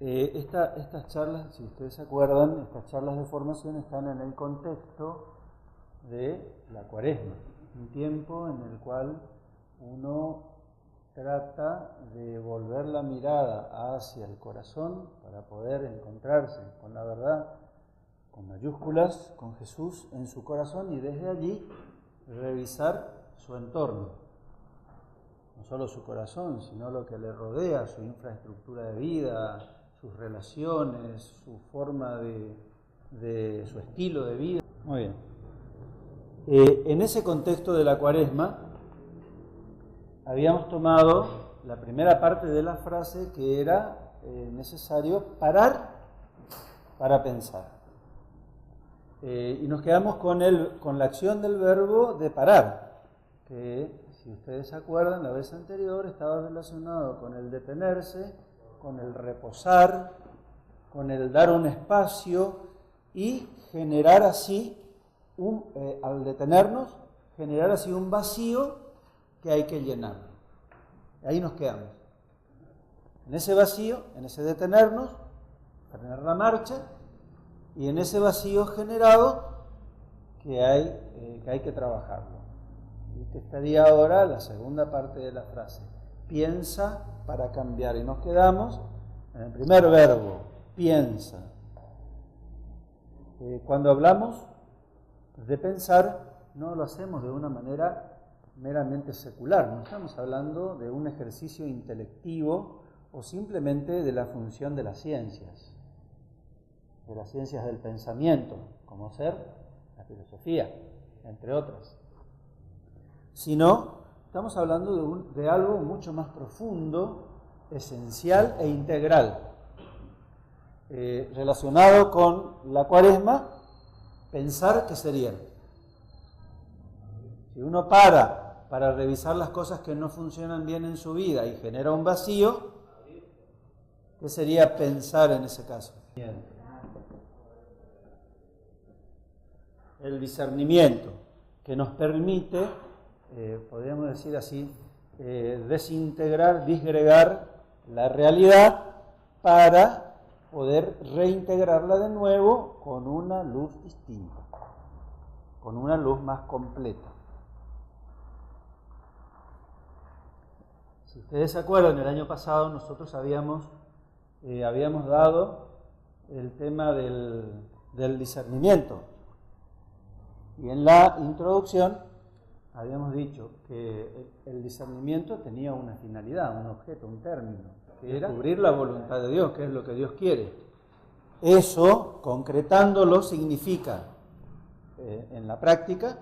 Estas charlas, si ustedes se acuerdan, estas charlas de formación están en el contexto de la Cuaresma, un tiempo en el cual uno trata de volver la mirada hacia el corazón para poder encontrarse con la verdad, con mayúsculas, con Jesús en su corazón, y desde allí revisar su entorno. No solo su corazón, sino lo que le rodea, su infraestructura de vida, sus relaciones, su forma de su estilo de vida. Muy bien. En ese contexto de la Cuaresma, habíamos tomado la primera parte de la frase, que era necesario parar para pensar. Y nos quedamos con la acción del verbo de parar, que, si ustedes se acuerdan, la vez anterior estaba relacionado con el detenerse, con el reposar, con el dar un espacio y generar así, al detenernos, generar así un vacío que hay que llenar. Ahí nos quedamos. En ese vacío, en ese detenernos, frenar la marcha, y en ese vacío generado que hay que trabajarlo. Y que estaría ahora la segunda parte de la frase. Piensa para cambiar. Y nos quedamos en el primer verbo, piensa. Cuando hablamos de pensar, no lo hacemos de una manera meramente secular. No estamos hablando de un ejercicio intelectivo o simplemente de la función de las ciencias del pensamiento, como ser la filosofía, entre otras. Sino, estamos hablando de algo mucho más profundo, esencial e integral. Relacionado con la Cuaresma, pensar qué sería. Si uno para revisar las cosas que no funcionan bien en su vida y genera un vacío, ¿qué sería pensar en ese caso? El discernimiento, que nos permite, podríamos decir así, desintegrar, disgregar la realidad para poder reintegrarla de nuevo con una luz distinta, con una luz más completa. Si ustedes se acuerdan, el año pasado nosotros habíamos dado el tema del discernimiento. Y en la introducción habíamos dicho que el discernimiento tenía una finalidad, un objeto, un término, que era descubrir la voluntad de Dios, que es lo que Dios quiere. Eso, concretándolo, significa, en la práctica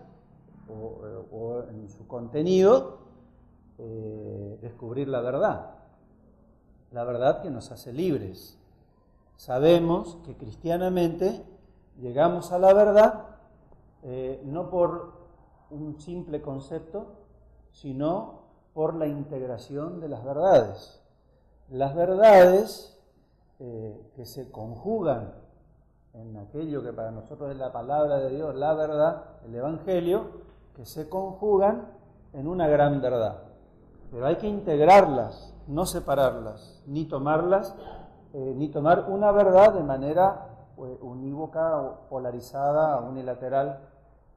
o en su contenido, descubrir la verdad que nos hace libres. Sabemos que cristianamente llegamos a la verdad no por un simple concepto, sino por la integración de las verdades. Las verdades que se conjugan en aquello que para nosotros es la palabra de Dios, la verdad, el Evangelio, que se conjugan en una gran verdad. Pero hay que integrarlas, no separarlas, ni tomar una verdad de manera unívoca, polarizada, unilateral,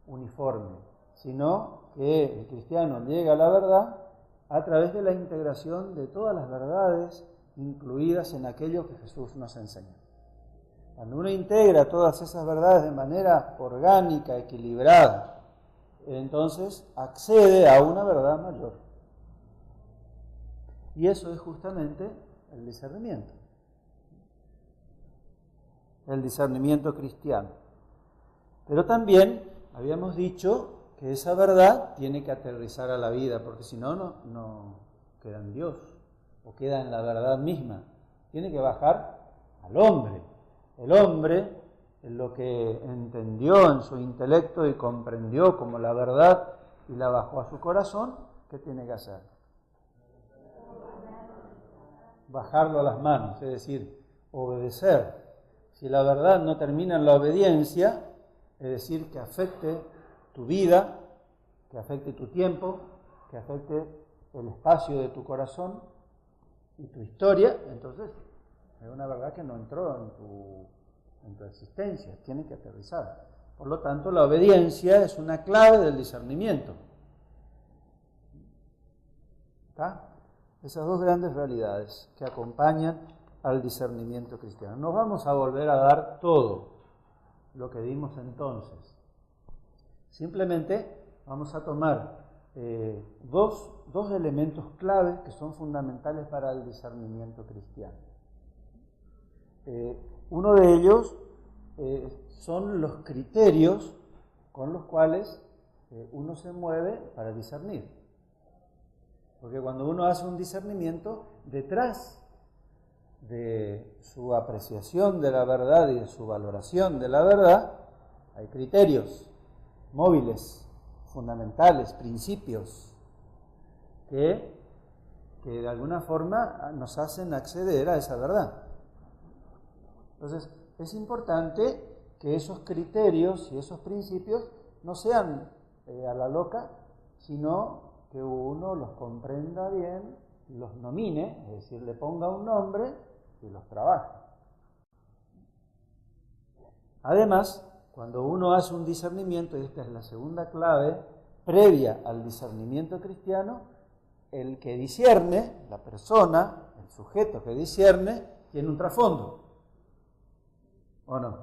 uniforme, sino que el cristiano llega a la verdad a través de la integración de todas las verdades incluidas en aquello que Jesús nos enseñó. Cuando uno integra todas esas verdades de manera orgánica, equilibrada, entonces accede a una verdad mayor. Y eso es justamente el discernimiento. El discernimiento cristiano. Pero también habíamos dicho que esa verdad tiene que aterrizar a la vida, porque si no, no queda en Dios, o queda en la verdad misma. Tiene que bajar al hombre. El hombre, en lo que entendió en su intelecto y comprendió como la verdad y la bajó a su corazón, ¿qué tiene que hacer? Bajarlo a las manos, es decir, obedecer. Si la verdad no termina en la obediencia, es decir, que afecte tu vida, que afecte tu tiempo, que afecte el espacio de tu corazón y tu historia, entonces Es una verdad que no entró en tu existencia, tiene que aterrizar. Por lo tanto, la obediencia es una clave del discernimiento. ¿Está? Esas dos grandes realidades que acompañan al discernimiento cristiano. Nos vamos a volver a dar todo lo que dimos entonces. Simplemente vamos a tomar dos elementos clave que son fundamentales para el discernimiento cristiano. Uno de ellos son los criterios con los cuales uno se mueve para discernir. Porque cuando uno hace un discernimiento, detrás de su apreciación de la verdad y de su valoración de la verdad, hay criterios móviles, fundamentales, principios, que de alguna forma nos hacen acceder a esa verdad. Entonces, es importante que esos criterios y esos principios no sean a la loca, sino que uno los comprenda bien, los nomine, es decir, le ponga un nombre y los trabaje. Además, cuando uno hace un discernimiento, y esta es la segunda clave, previa al discernimiento cristiano, el que discierne, la persona, el sujeto que discierne, tiene un trasfondo. ¿O no?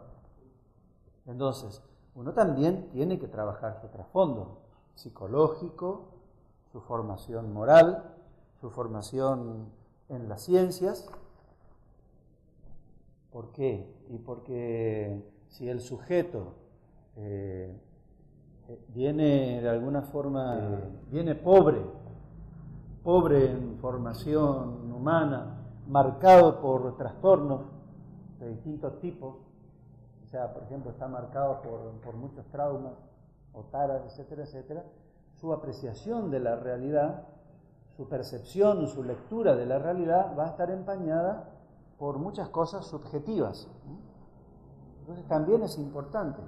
Entonces, uno también tiene que trabajar su trasfondo psicológico, su formación moral, su formación en las ciencias. ¿Por qué? Y porque si el sujeto viene de alguna forma, viene pobre en formación humana, marcado por trastornos de distintos tipos, o sea, por ejemplo, está marcado por muchos traumas o taras, etcétera, etcétera, su apreciación de la realidad, su percepción, su lectura de la realidad va a estar empañada por muchas cosas subjetivas. Entonces también es importante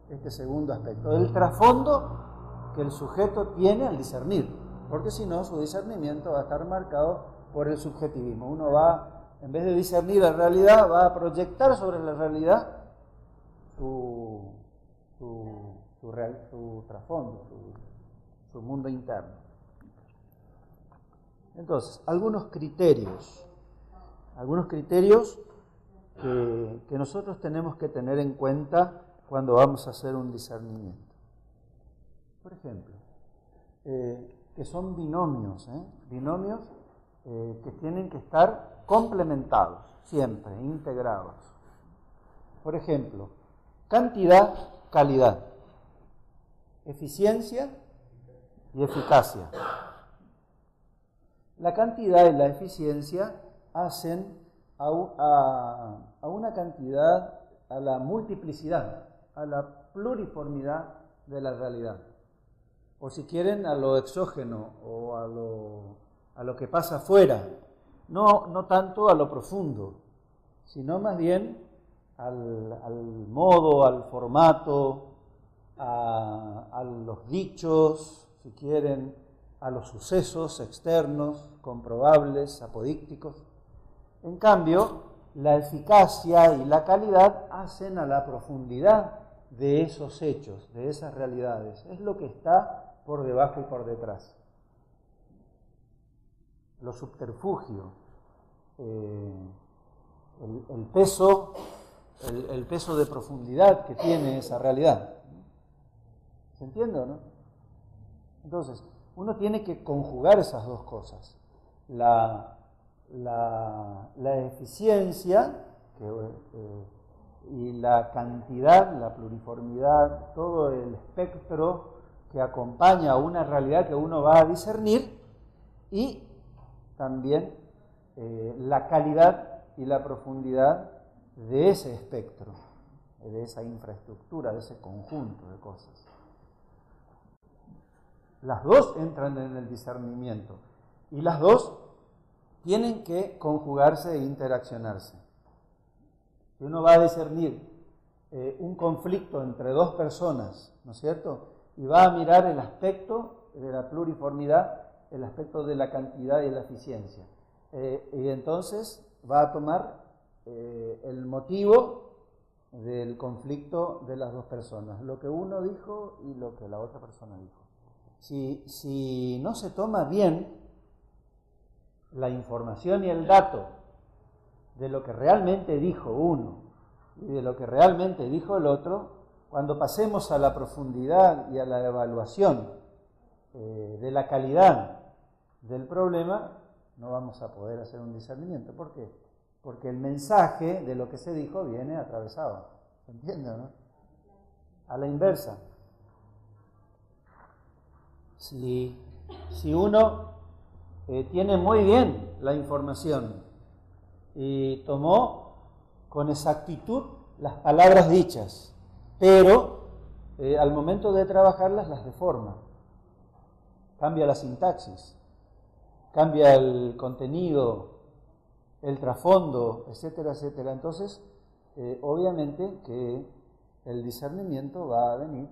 este segundo aspecto, el trasfondo que el sujeto tiene al discernir, porque si no, su discernimiento va a estar marcado por el subjetivismo. Uno va, en vez de discernir la realidad, va a proyectar sobre la realidad su trasfondo, su mundo interno. Entonces, algunos criterios que nosotros tenemos que tener en cuenta cuando vamos a hacer un discernimiento. Por ejemplo, que son binomios que tienen que estar complementados, siempre, integrados. Por ejemplo, cantidad, calidad, eficiencia y eficacia. La cantidad y la eficiencia hacen a una cantidad, a la multiplicidad, a la pluriformidad de la realidad. O si quieren, a lo exógeno o a lo que pasa afuera. No tanto a lo profundo, sino más bien al modo, al formato, a los dichos, si quieren, a los sucesos externos, comprobables, apodícticos. En cambio, la eficacia y la calidad hacen a la profundidad de esos hechos, de esas realidades. Es lo que está por debajo y por detrás. Lo subterfugio, el peso de profundidad que tiene esa realidad. ¿Se entiende o no? Entonces, uno tiene que conjugar esas dos cosas. La eficiencia y la cantidad, la pluriformidad, todo el espectro que acompaña a una realidad que uno va a discernir, y también la calidad y la profundidad de ese espectro, de esa infraestructura, de ese conjunto de cosas. Las dos entran en el discernimiento y las dos tienen que conjugarse e interaccionarse. Si uno va a discernir un conflicto entre dos personas, ¿no es cierto?, y va a mirar el aspecto de la pluriformidad, el aspecto de la cantidad y la eficiencia, y entonces va a tomar el motivo del conflicto de las dos personas, lo que uno dijo y lo que la otra persona dijo. Si no se toma bien la información y el dato de lo que realmente dijo uno y de lo que realmente dijo el otro, cuando pasemos a la profundidad y a la evaluación de la calidad del problema, no vamos a poder hacer un discernimiento. ¿Por qué? Porque el mensaje de lo que se dijo viene atravesado. ¿Se entiende, no? A la inversa. Si uno tiene muy bien la información y tomó con exactitud las palabras dichas, pero al momento de trabajarlas las deforma, cambia la sintaxis, cambia el contenido, el trasfondo, etcétera, etcétera. Entonces, obviamente que el discernimiento va a venir,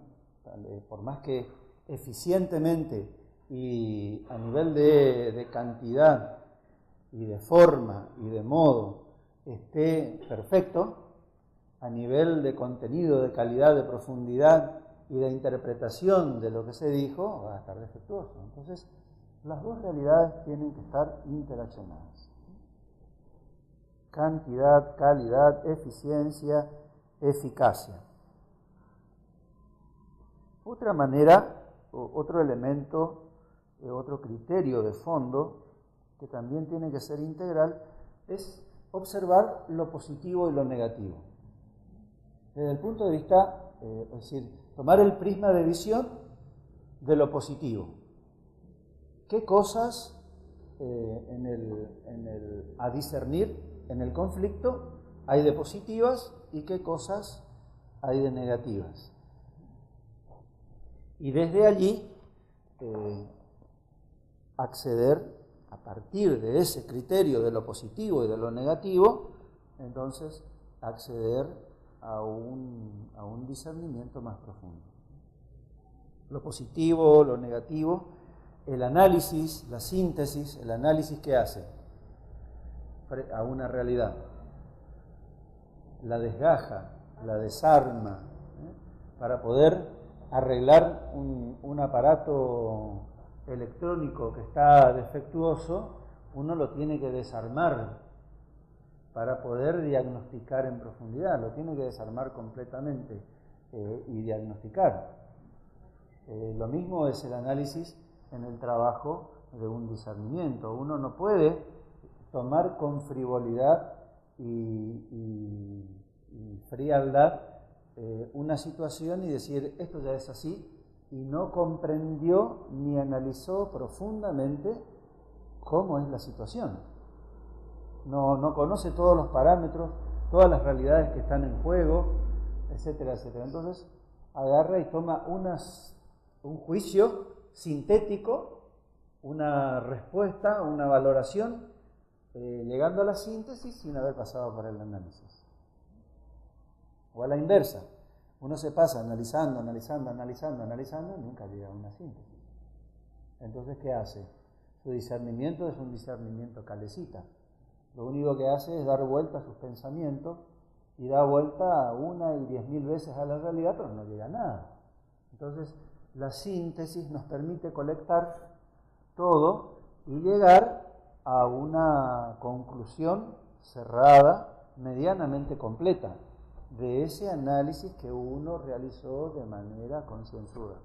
por más que eficientemente y a nivel de cantidad y de forma y de modo esté perfecto, a nivel de contenido, de calidad, de profundidad y de interpretación de lo que se dijo, va a estar defectuoso. Entonces, las dos realidades tienen que estar interaccionadas. Cantidad, calidad, eficiencia, eficacia. Otra manera, otro elemento, otro criterio de fondo que también tiene que ser integral es observar lo positivo y lo negativo. Desde el punto de vista, es decir, tomar el prisma de visión de lo positivo. ¿Qué cosas a discernir en el conflicto hay de positivas y qué cosas hay de negativas? Y desde allí acceder, a partir de ese criterio de lo positivo y de lo negativo, entonces acceder a un discernimiento más profundo. Lo positivo, lo negativo, el análisis, la síntesis, el análisis que hace a una realidad, la desgaja, la desarma, para poder arreglar un aparato electrónico que está defectuoso, uno lo tiene que desarmar para poder diagnosticar en profundidad, lo tiene que desarmar completamente y diagnosticar. Lo mismo es el análisis en el trabajo de un discernimiento. Uno no puede tomar con frivolidad y frialdad una situación y decir esto ya es así, y no comprendió ni analizó profundamente cómo es la situación. No conoce todos los parámetros, todas las realidades que están en juego, etcétera, etcétera. Entonces agarra y toma un juicio sintético, una respuesta, una valoración, llegando a la síntesis sin haber pasado por el análisis. O a la inversa, uno se pasa analizando y nunca llega a una síntesis. Entonces, ¿qué hace? Su discernimiento es un discernimiento calecita. Lo único que hace es dar vuelta a sus pensamientos y da vuelta 1 y 10.000 veces a la realidad, pero no llega a nada. Entonces, la síntesis nos permite colectar todo y llegar a una conclusión cerrada, medianamente completa, de ese análisis que uno realizó de manera concienzuda.